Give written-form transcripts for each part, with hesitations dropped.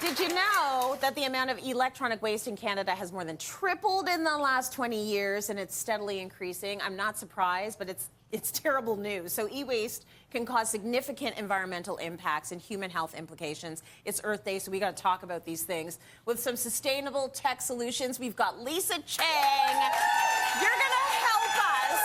Did you know that the amount of electronic waste in Canada has more than tripled in the last 20 years, and it's steadily increasing? I'm not surprised, but it's terrible news. So e-waste can cause significant environmental impacts and human health implications. It's Earth Day, so we got to talk about these things. With some sustainable tech solutions, we've got Lisa Chang. You're gonna help us.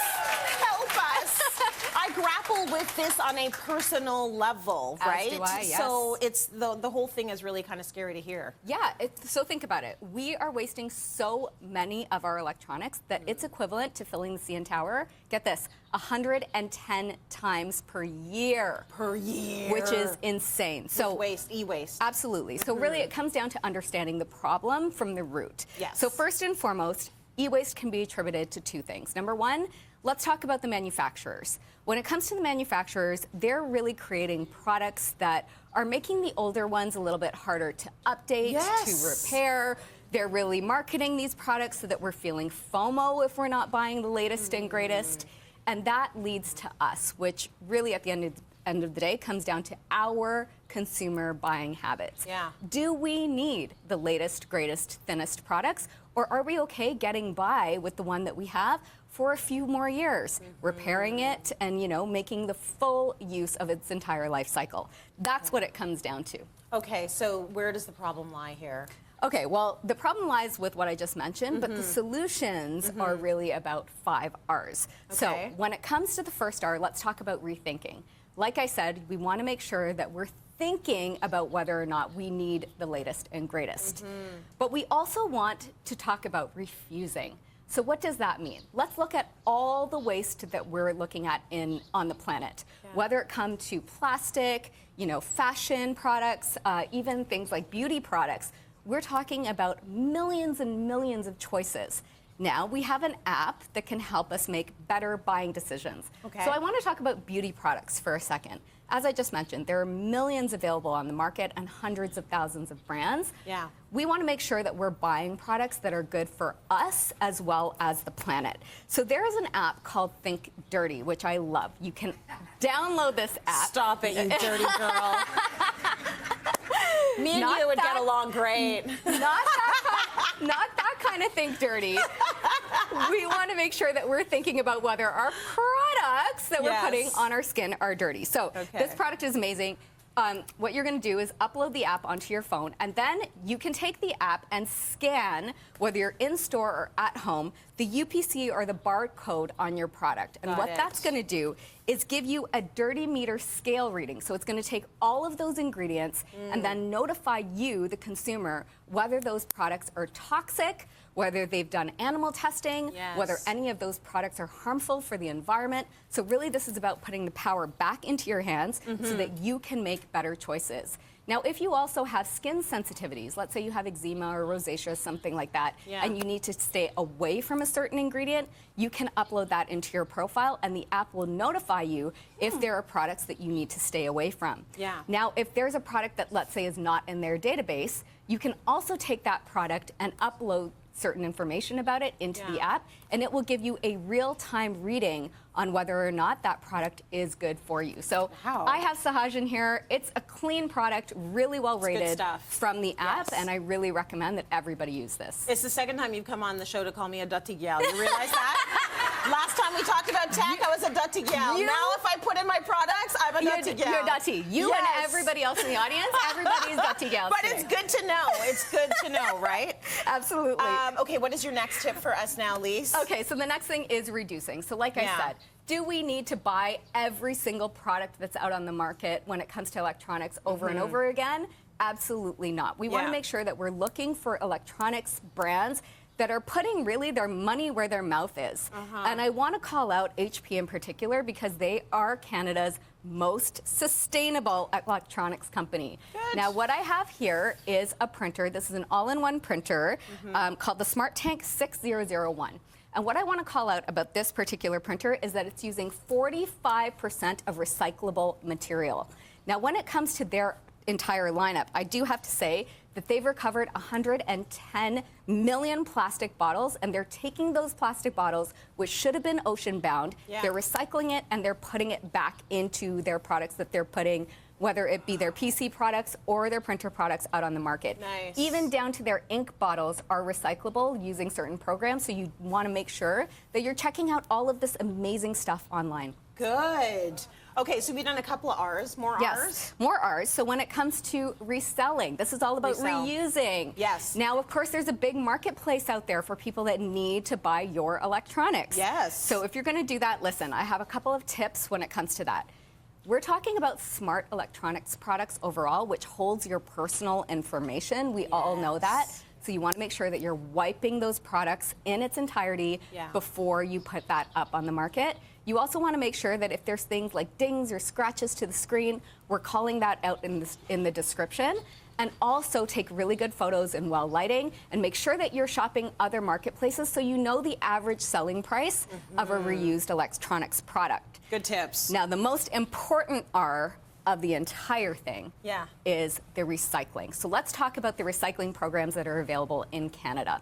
I grapple with this on a personal level, right? As do I, yes. So it's the whole thing is really kind of scary to hear. Yeah, so think about it. We are wasting so many of our electronics that it's equivalent to filling the CN Tower, get this, 110 times per year. Per year. Which is insane. So waste, e-waste. Absolutely. So really it comes down to understanding the problem from the root. Yes. So first and foremost, e-waste can be attributed to two things. Number one, let's talk about the manufacturers. When it comes to the manufacturers, they're really creating products that are making the older ones a little bit harder to update, to repair. They're really marketing these products so that we're feeling FOMO if we're not buying the latest and greatest. And that leads to us, which really at the end of the day comes down to our consumer buying habits. Yeah. Do we need the latest, greatest, thinnest products, or are we okay getting by with the one that we have for a few more years, repairing it and, you know, making the full use of its entire life cycle? That's what it comes down to. Okay, so where does the problem lie here? Okay, well, the problem lies with what I just mentioned, but the solutions are really about 5 R's. Okay. So when it comes to the first R, let's talk about rethinking. Like I said, we want to make sure that we're thinking about whether or not we need the latest and greatest. But we also want to talk about refusing. So what does that mean? Let's look at all the waste that we're looking at on the planet, whether it comes to plastic, you know, fashion products, even things like beauty products. We're talking about millions and millions of choices. Now, we have an app that can help us make better buying decisions. Okay. So I want to talk about beauty products for a second. As I just mentioned, there are millions available on the market and hundreds of thousands of brands. Yeah. We want to make sure that we're buying products that are good for us as well as the planet. So there is an app called Think Dirty, which I love. You can download this app. Stop it, you dirty girl. Me and you would get along great. Not that kind of Think Dirty. We want to make sure that we're thinking about whether our products that we're putting on our skin are dirty. So this product is amazing. What you're going to do is upload the app onto your phone, and then you can take the app and scan, whether you're in store or at home, the UPC or the barcode on your product. And what that's going to do is give you a dirty meter scale reading. So it's going to take all of those ingredients and then notify you, the consumer, whether those products are toxic, whether they've done animal testing, whether any of those products are harmful for the environment. So really this is about putting the power back into your hands so that you can make better choices. Now, if you also have skin sensitivities, let's say you have eczema or rosacea, something like that, and you need to stay away from a certain ingredient, you can upload that into your profile and the app will notify you if there are products that you need to stay away from. Now, if there's a product that, let's say, is not in their database, you can also take that product and upload certain information about it into the app, and it will give you a real-time reading on whether or not that product is good for you. So I have Sahajan here. It's a clean product, really well rated from the app, and I really recommend that everybody use this. It's the second time you've come on the show to call me a dirty gal. You realize that? Last time we talked about tech, I was a dirty gal. Now if I put in my products, I'm a dirty gal. You're dirty. You and everybody else in the audience, everybody's dirty gals. But it's good to know. It's good to know, right? Absolutely. Okay, what is your next tip for us now, Lise? Okay, so the next thing is reducing. So like I said, do we need to buy every single product that's out on the market when it comes to electronics over and over again? Absolutely not. We want to make sure that we're looking for electronics brands that are putting really their money where their mouth is. And I want to call out HP in particular because they are Canada's most sustainable electronics company. Now, what I have here is a printer. This is an all-in-one printer called the Smart Tank 6001. And what I want to call out about this particular printer is that it's using 45% of recyclable material. Now, when it comes to their entire lineup, I do have to say that they've recovered 110 million plastic bottles, and they're taking those plastic bottles, which should have been ocean bound, they're recycling it, and they're putting it back into their products that they're putting whether it be their PC products or their printer products out on the market. Nice. Even down to their ink bottles are recyclable using certain programs, so you want to make sure that you're checking out all of this amazing stuff online. Good. Okay, so we've done a couple of R's, more R's? Yes, more R's. So when it comes to reselling, this is all about reusing. Yes. Now, of course, there's a big marketplace out there for people that need to buy your electronics. Yes. So if you're going to do that, listen, I have a couple of tips when it comes to that. We're talking about smart electronics products overall, which holds your personal information. We all know that. So you want to make sure that you're wiping those products in its entirety before you put that up on the market. You also want to make sure that if there's things like dings or scratches to the screen, we're calling that out in the description. And also take really good photos in well lighting and make sure that you're shopping other marketplaces so you know the average selling price of a reused electronics product. Good tips. Now, the most important R of the entire thing is the recycling. So let's talk about the recycling programs that are available in Canada.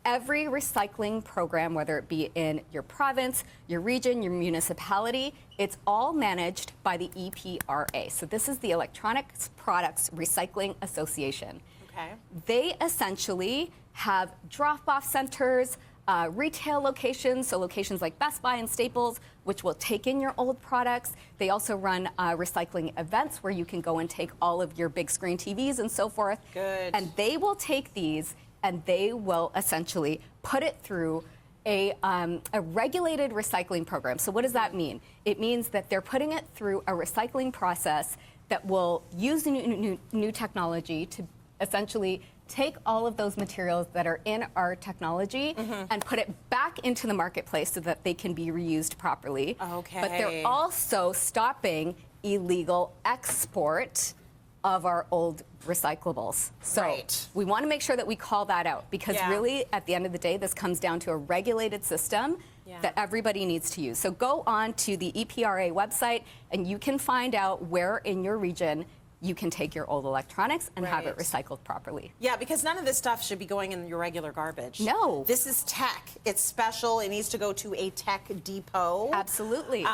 Every recycling program, whether it be in your province, your region, your municipality, it's all managed by the EPRA. So this is the Electronics Products Recycling Association. They essentially have drop-off centers, retail locations, so locations like Best Buy and Staples, which will take in your old products. They also run recycling events where you can go and take all of your big screen TVs and so forth. Good. And they will take these and they will essentially put it through a regulated recycling program. So what does that mean? It means that they're putting it through a recycling process that will use new technology to essentially take all of those materials that are in our technology and put it back into the marketplace so that they can be reused properly. But they're also stopping illegal export of our old recyclables. So we want to make sure that we call that out because really at the end of the day this comes down to a regulated system that everybody needs to use. So go on to the EPRA website and you can find out where in your region you can take your old electronics and have it recycled properly. Yeah, because none of this stuff should be going in your regular garbage. No. This is tech. It's special. It needs to go to a tech depot. Absolutely.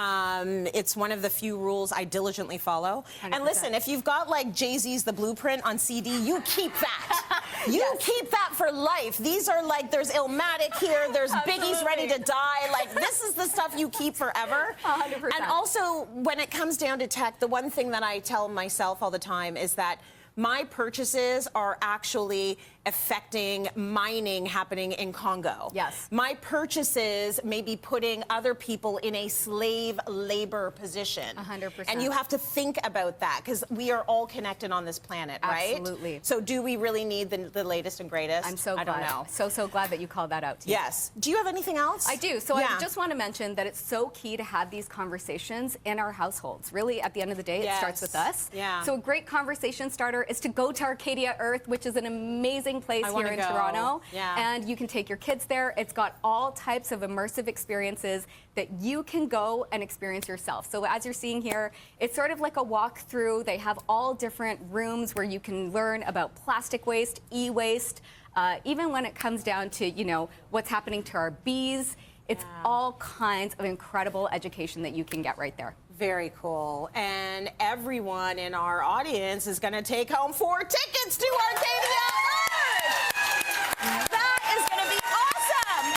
It's one of the few rules I diligently follow. 100%. And listen, if you've got like Jay-Z's The Blueprint on CD, you keep that. You keep that for life. These are like, there's Illmatic here, there's Biggie's Ready to Die. Like, this is the stuff you keep forever. 100%. And also, when it comes down to tech, the one thing that I tell myself all the time is that my purchases are actually affecting mining happening in Congo. Yes. My purchases may be putting other people in a slave labor position. 100%. And you have to think about that because we are all connected on this planet, right? Absolutely. So do we really need the latest and greatest? I'm so glad. I don't know. So glad that you called that out to Yes. Do you have anything else? I do. So I just want to mention that it's so key to have these conversations in our households. Really, at the end of the day, it starts with us. Yeah. So a great conversation starter is to go to Arcadia Earth, which is an amazing place here in Toronto. Yeah. And you can take your kids there. It's got all types of immersive experiences that you can go and experience yourself. So as you're seeing here, it's sort of like a walkthrough. They have all different rooms where you can learn about plastic waste, e-waste, even when it comes down to, you know, what's happening to our bees. It's all kinds of incredible education that you can get right there. Very cool. And everyone in our audience is going to take home 4 tickets to Arcadia.